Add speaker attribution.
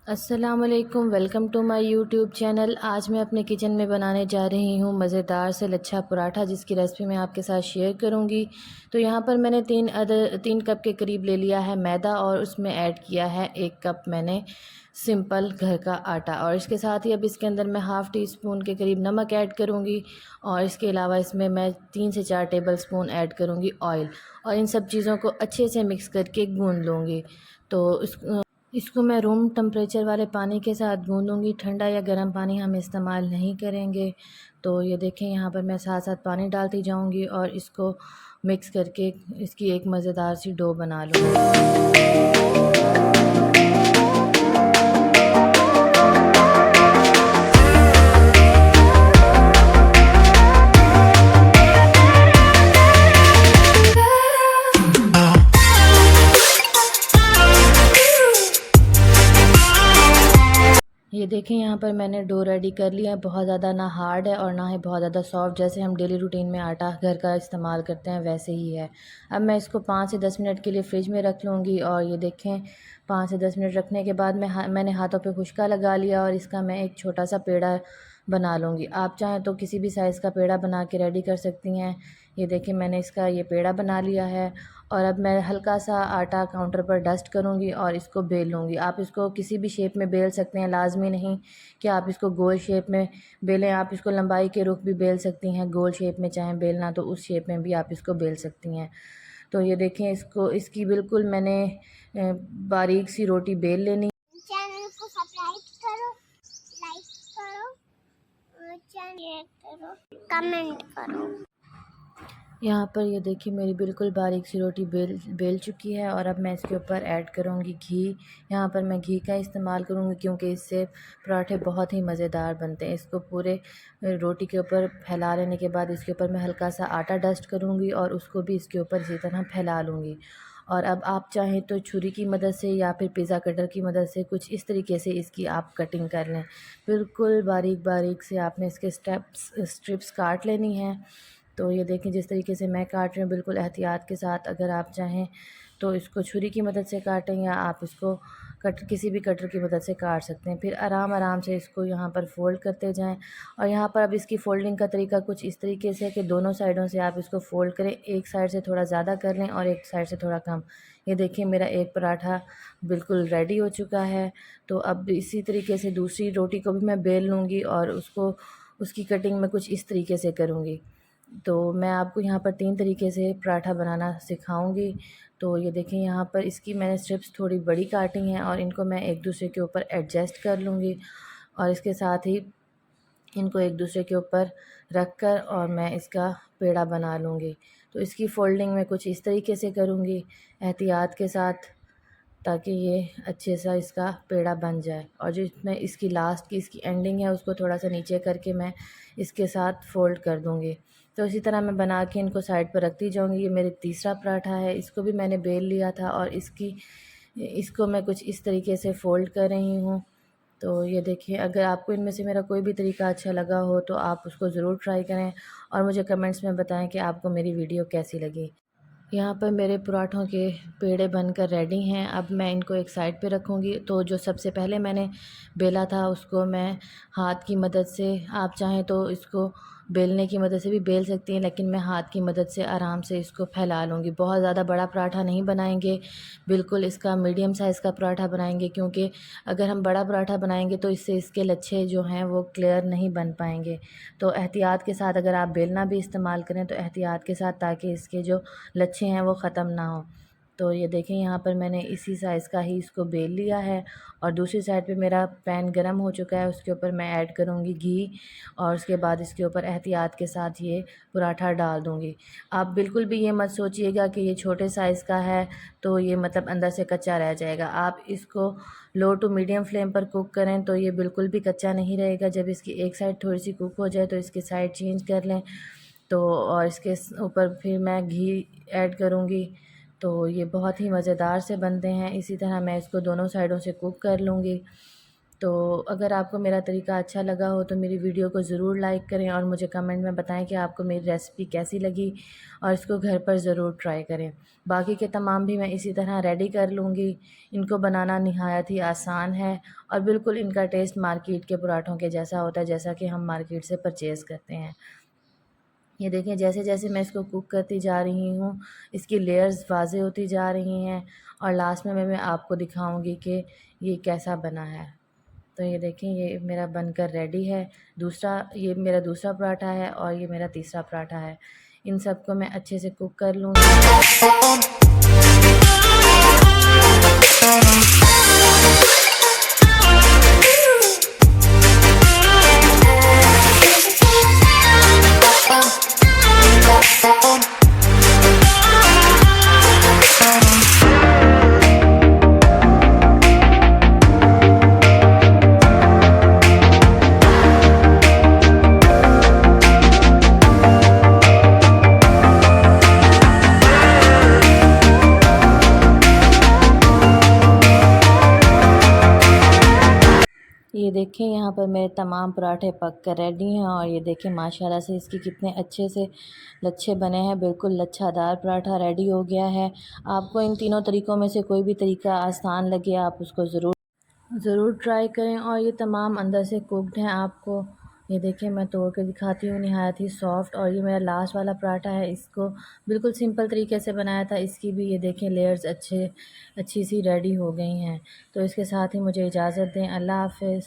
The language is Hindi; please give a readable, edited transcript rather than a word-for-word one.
Speaker 1: अस्सलामुअलैकुम, welcome to my YouTube channel. आज मैं अपने किचन में बनाने जा रही हूँ मज़ेदार से लच्छा पराठा, जिसकी रेसिपी मैं आपके साथ शेयर करूँगी। तो यहाँ पर मैंने 3 कप के करीब ले लिया है मैदा और उसमें ऐड किया है 1 कप मैंने सिंपल घर का आटा। और इसके साथ ही अब इसके अंदर मैं हाफ़ टी स्पून के करीब नमक ऐड करूँगी और इसके अलावा इसमें मैं 3 से 4 टेबल स्पून ऐड करूँगी ऑयल। और इन सब चीज़ों को अच्छे से मिक्स करके गूँध लूँगी। तो इसको मैं रूम टेम्परेचर वाले पानी के साथ गूँधूँगी, ठंडा या गर्म पानी हम इस्तेमाल नहीं करेंगे। तो ये देखें, यहाँ पर मैं साथ-साथ पानी डालती जाऊँगी और इसको मिक्स करके इसकी एक मज़ेदार सी डो बना लूँगी। ये देखें, यहाँ पर मैंने डो रेडी कर लिया है। बहुत ज़्यादा ना हार्ड है और ना ही बहुत ज़्यादा सॉफ्ट, जैसे हम डेली रूटीन में आटा घर का इस्तेमाल करते हैं वैसे ही है। अब मैं इसको 5 से 10 मिनट के लिए फ़्रिज में रख लूँगी। और ये देखें, 5 से 10 मिनट रखने के बाद मैंने हाथों पे खुशका लगा लिया और इसका मैं एक छोटा सा पेड़ा बना लूँगी। आप चाहें तो किसी भी साइज़ का पेड़ा बना के रेडी कर सकती हैं। ये देखिए, मैंने इसका ये पेड़ा बना लिया है। और अब मैं हल्का सा आटा काउंटर पर डस्ट करूँगी और इसको बेल लूँगी। आप इसको किसी भी शेप में बेल सकते हैं, लाज़मी नहीं कि आप इसको गोल शेप में बेलें। आप इसको लंबाई के रुख भी बेल सकती हैं, गोल शेप में चाहें बेलना तो उस शेप में भी आप इसको बेल सकती हैं। तो ये देखें, इसकी बिल्कुल मैंने बारीक सी रोटी बेल लेनी।
Speaker 2: चैनल को सब्सक्राइब करो, लाइक करो और चैनल करो, कमेंट करो।
Speaker 1: यहाँ पर ये देखिए, मेरी बिल्कुल बारीक सी रोटी बेल चुकी है। और अब मैं इसके ऊपर ऐड करूँगी घी। यहाँ पर मैं घी का इस्तेमाल करूँगी क्योंकि इससे पराठे बहुत ही मज़ेदार बनते हैं। इसको पूरे रोटी के ऊपर फैला लेने के बाद इसके ऊपर मैं हल्का सा आटा डस्ट करूँगी और उसको भी इसके ऊपर इसी तरह फैला लूँगी। और अब आप चाहें तो छुरी की मदद से या फिर पिज़्ज़ा कटर की मदद से कुछ इस तरीके से इसकी आप कटिंग कर लें। बिल्कुल बारीक बारीक से आपने इसके स्ट्रिप्स काट लेनी है। तो ये देखें, जिस तरीके से मैं काट रही हूँ बिल्कुल एहतियात के साथ। अगर आप चाहें तो इसको छुरी की मदद से काटें या आप इसको किसी भी कटर की मदद से काट सकते हैं। फिर आराम आराम से इसको यहाँ पर फ़ोल्ड करते जाएं। और यहाँ पर अब इसकी फ़ोल्डिंग का तरीका कुछ इस तरीके से है कि दोनों साइडों से आप इसको फ़ोल्ड करें। एक साइड से थोड़ा ज़्यादा कर लें और एक साइड से थोड़ा कम। ये देखिए, मेरा एक पराठा बिल्कुल रेडी हो चुका है। तो अब इसी तरीके से दूसरी रोटी को भी मैं बेल लूँगी और उसकी कटिंग मैं कुछ इस तरीके से करूँगी। तो मैं आपको यहाँ पर 3 तरीके से पराठा बनाना सिखाऊंगी। तो ये देखें, यहाँ पर इसकी मैंने स्ट्रिप्स थोड़ी बड़ी काटी हैं और इनको मैं एक दूसरे के ऊपर एडजस्ट कर लूँगी। और इसके साथ ही इनको एक दूसरे के ऊपर रख कर और मैं इसका पेड़ा बना लूँगी। तो इसकी फ़ोल्डिंग मैं कुछ इस तरीके से करूँगी एहतियात के साथ, ताकि ये अच्छे सा इसका पेड़ा बन जाए। और जो इसमें इसकी लास्ट की इसकी एंडिंग है उसको थोड़ा सा नीचे करके मैं इसके साथ फ़ोल्ड कर दूँगी। तो इसी तरह मैं बना के इनको साइड पर रखती जाऊँगी। ये मेरे तीसरा पराठा है, इसको भी मैंने बेल लिया था और इसको मैं कुछ इस तरीके से फ़ोल्ड कर रही हूँ। तो ये देखिए, अगर आपको इनमें से मेरा कोई भी तरीका अच्छा लगा हो तो आप उसको ज़रूर ट्राई करें और मुझे कमेंट्स में बताएं कि आपको मेरी वीडियो कैसी लगी। यहाँ पर मेरे पराठों के पेड़े बनकर रेडी हैं। अब मैं इनको एक साइड पे रखूँगी। तो जो सबसे पहले मैंने बेला था उसको मैं हाथ की मदद से, आप चाहें तो इसको बेलने की मदद से भी बेल सकती हैं, लेकिन मैं हाथ की मदद से आराम से इसको फैला लूँगी। बहुत ज़्यादा बड़ा पराठा नहीं बनाएंगे, बिल्कुल इसका मीडियम साइज़ का पराठा बनाएंगे, क्योंकि अगर हम बड़ा पराठा बनाएंगे तो इससे इसके लच्छे जो हैं वो क्लियर नहीं बन पाएंगे। तो एहतियात के साथ अगर आप बेलना भी इस्तेमाल करें तो एहतियात के साथ, ताकि इसके जो लच्छे हैं वो ख़त्म ना हो। तो ये देखें, यहाँ पर मैंने इसी साइज़ का ही इसको बेल लिया है। और दूसरी साइड पे मेरा पैन गरम हो चुका है, उसके ऊपर मैं ऐड करूँगी घी और उसके बाद इसके ऊपर एहतियात के साथ ये पराठा डाल दूँगी। आप बिल्कुल भी ये मत सोचिएगा कि ये छोटे साइज़ का है तो ये मतलब अंदर से कच्चा रह जाएगा। आप इसको लो टू मीडियम फ्लेम पर कुक करें तो ये बिल्कुल भी कच्चा नहीं रहेगा। जब इसकी एक साइड थोड़ी सी कुक हो जाए तो इसकी साइड चेंज कर लें। तो और इसके ऊपर फिर मैं घी ऐड करूँगी। तो ये बहुत ही मज़ेदार से बनते हैं। इसी तरह मैं इसको दोनों साइडों से कुक कर लूँगी। तो अगर आपको मेरा तरीका अच्छा लगा हो तो मेरी वीडियो को ज़रूर लाइक करें और मुझे कमेंट में बताएं कि आपको मेरी रेसिपी कैसी लगी और इसको घर पर ज़रूर ट्राई करें। बाकी के तमाम भी मैं इसी तरह रेडी कर लूँगी। इनको बनाना निहायत ही आसान है और बिल्कुल इनका टेस्ट मार्केट के पराठों के जैसा होता है, जैसा कि हम मार्केट से परचेज़ करते हैं। ये देखें, जैसे जैसे मैं इसको कुक करती जा रही हूँ इसकी लेयर्स वाज़े होती जा रही हैं और लास्ट में मैं आपको दिखाऊंगी कि ये कैसा बना है। तो ये देखें, ये मेरा बनकर रेडी है। ये मेरा दूसरा पराठा है और ये मेरा तीसरा पराठा है। इन सबको मैं अच्छे से कुक कर लूँगी। ये देखें, यहाँ पर मेरे तमाम पराठे पक कर रेडी हैं और ये देखें माशाल्लाह से इसकी कितने अच्छे से लच्छे बने हैं। बिल्कुल लच्छादार पराठा रेडी हो गया है। आपको इन तीनों तरीक़ों में से कोई भी तरीका आसान लगे आप उसको ज़रूर ट्राई करें। और ये तमाम अंदर से कुक्ड हैं। आपको ये देखें, मैं तोड़ के दिखाती हूँ, नहायत ही सॉफ्ट। और ये मेरा लास्ट वाला पराठा है, इसको बिल्कुल सिंपल तरीके से बनाया था। इसकी भी ये देखें लेयर्स अच्छी सी रेडी हो गई हैं। तो इसके साथ ही मुझे इजाज़त दें। अल्लाह हाफ़िज़।